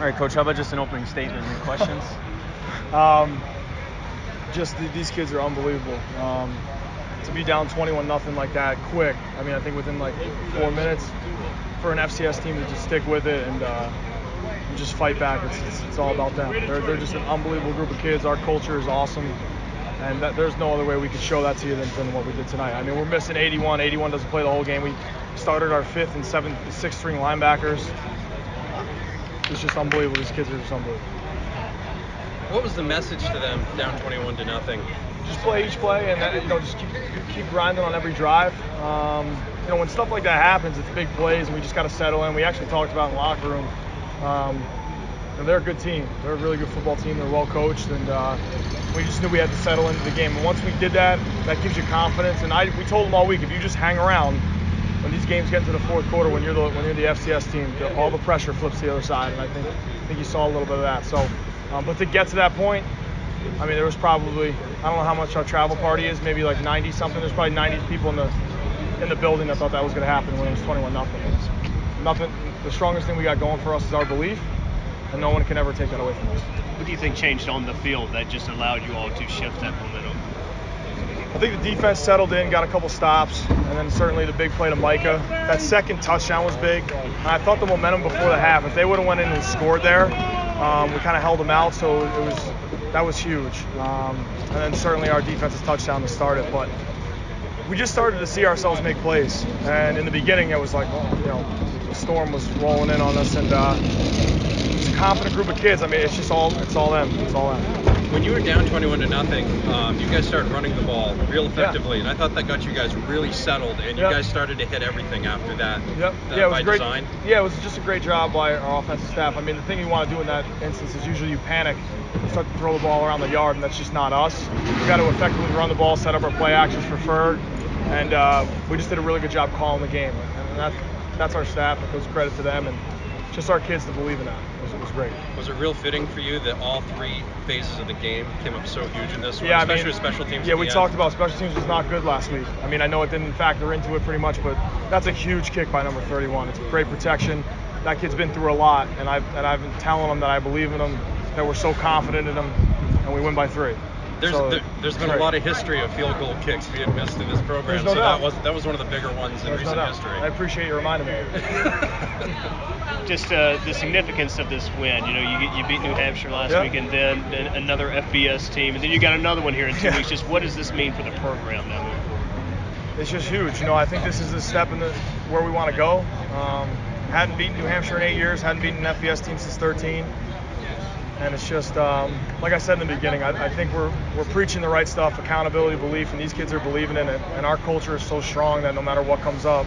All right, Coach, how about just an opening statement and questions? These kids are unbelievable. To be down 21-0 like that quick, I mean, I think within like 4 minutes for an FCS team to just stick with it and just fight back, it's all about them. They're just an unbelievable group of kids. Our culture is awesome, and there's no other way we could show that to you than what we did tonight. I mean, we're missing 81. 81 doesn't play the whole game. We started our 5th and 6th string linebackers. It's just unbelievable. These kids are just unbelievable. What was the message to them down 21-0? Just play each play, and then, just keep grinding on every drive. When stuff like that happens, it's big plays, and we just got to settle in. We actually talked about in the locker room. They're a good team. They're a really good football team. They're well coached, and we just knew we had to settle into the game. And once we did that, that gives you confidence. And we told them all week, if you just hang around, when these games get into the fourth quarter, when you're the FCS team, all the pressure flips to the other side, and I think you saw a little bit of that. So, but to get to that point, I mean, there was probably, I don't know how much our travel party is, maybe like 90 something. There's probably 90 people in the building that thought that was going to happen when it was 21-0. Nothing. The strongest thing we got going for us is our belief, and no one can ever take that away from us. What do you think changed on the field that just allowed you all to shift that momentum? I think the defense settled in, got a couple stops, and then certainly the big play to Micah. That second touchdown was big, and I thought the momentum before the half, if they would have went in and scored there, we kind of held them out, so that was huge. And then certainly our defense's touchdown to start it, but we just started to see ourselves make plays. And in the beginning, it was like, the storm was rolling in on us, and it's a confident group of kids. I mean, it's all them. It's all them. When you were down 21-0, you guys started running the ball real effectively, and I thought that got you guys really settled, and you guys started to hit everything after that. It was great. Design. Yeah, it was just a great job by our offensive staff. I mean, the thing you want to do in that instance is usually you panic, start to throw the ball around the yard, and that's just not us. We got to effectively run the ball, set up our play actions for third, and we just did a really good job calling the game. And that's our staff. It goes credit to them, and just our kids to believe in that. It was great. Was it real fitting for you that all 3 phases of the game came up so huge in this one, especially with special teams? Yeah, we talked about special teams was not good last week. I mean, I know it didn't factor into it pretty much, but that's a huge kick by number 31. It's great protection. That kid's been through a lot, and I've been telling him that I believe in him, that we're so confident in him, and we win by 3. There's been a lot of history of field goal kicks being missed in this program, so that was one of the bigger ones in recent history. I appreciate you reminding me. Just the significance of this win. You beat New Hampshire last week, and then another FBS team, and then you got another one here in 2 weeks. Just what does this mean for the program now moving forward? It's just huge. I think this is a step in where we want to go. Hadn't beaten New Hampshire in 8 years. Hadn't beaten an FBS team since 13. And it's just, like I said in the beginning, I think we're preaching the right stuff, accountability, belief, and these kids are believing in it. And our culture is so strong that no matter what comes up,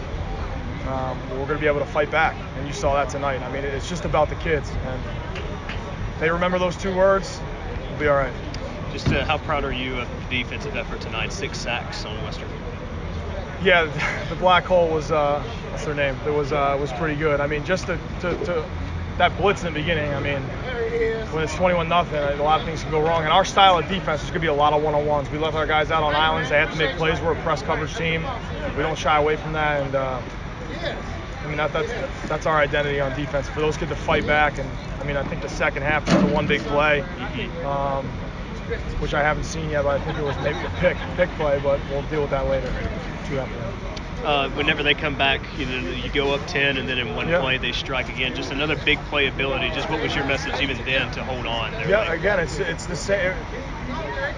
we're going to be able to fight back. And you saw that tonight. I mean, it's just about the kids. And if they remember those 2 words, we'll be all right. Just how proud are you of the defensive effort tonight? 6 sacks on Western. Yeah, the black hole was, what's their name? It was pretty good. I mean, just to that blitz in the beginning, I mean, when it's 21-0, a lot of things can go wrong. And our style of defense is going to be a lot of one-on-ones. We left our guys out on islands. They have to make plays. We're a press coverage team. We don't shy away from that. And, I mean, that's our identity on defense, for those kids to fight back. And, I mean, I think the second half was the one big play, which I haven't seen yet, but I think it was maybe a pick play, but we'll deal with that later. Whenever they come back, you go up 10, and then in one play they strike again. Just another big play ability. Just what was your message even then to hold on? Again, it's the same.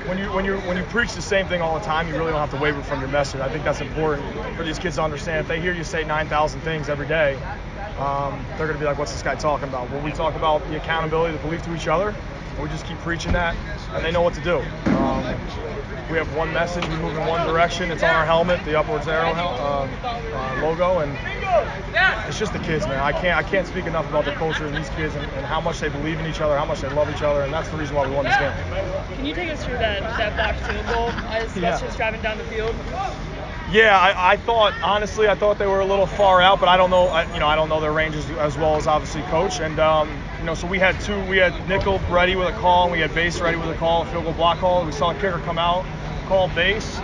When you preach the same thing all the time, you really don't have to waver from your message. I think that's important for these kids to understand. If they hear you say 9,000 things every day, they're going to be like, "What's this guy talking about?" Well, we talk about the accountability, the belief to each other, and we just keep preaching that, and they know what to do. We have one message. We move in one direction. It's on our helmet, the upwards arrow logo, and it's just the kids, man. I can't speak enough about the culture of these kids and how much they believe in each other, how much they love each other, and that's the reason why we won this game. Can you take us through that blocked field goal as Western's driving down the field? Yeah, I thought they were a little far out, but I don't know. I don't know their range as well as obviously coach. And so we had nickel ready with a call, and we had base ready with a call, a field goal block call. We saw a kicker come out, call base.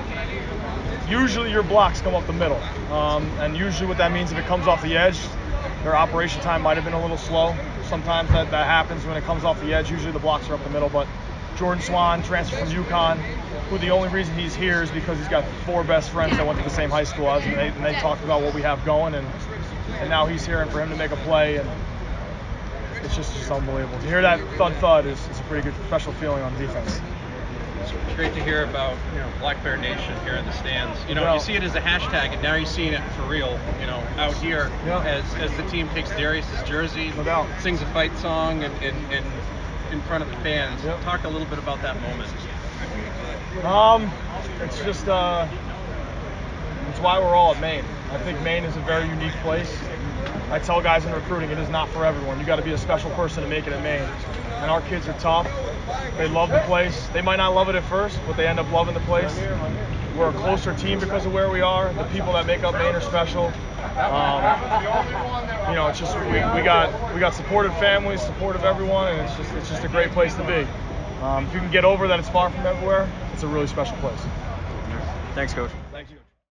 Usually your blocks come up the middle, and usually what that means, if it comes off the edge, their operation time might have been a little slow. Sometimes that happens when it comes off the edge. Usually the blocks are up the middle, but Jordan Swan, transferred from UConn, who the only reason he's here is because he's got 4 best friends that went to the same high school as him, and they talked about what we have going, and now he's here, and for him to make a play, and it's just unbelievable. To hear that thud is a pretty good special feeling on defense. It's great to hear about Black Bear Nation here in the stands. You see it as a hashtag, and now you're seeing it for real. Out here as the team takes Darius's jersey, sings a fight song, and in front of the fans. Talk a little bit about that moment. It's just it's why we're all at Maine. I think Maine is a very unique place. I tell guys in recruiting, it is not for everyone. You got to be a special person to make it at Maine. And our kids are tough. They love the place. They might not love it at first, but they end up loving the place. We're a closer team because of where we are. The people that make up Maine are special. It's just we got supportive families, supportive everyone, and it's just a great place to be. If you can get over that it's far from everywhere, it's a really special place. Thanks, Coach. Thank you.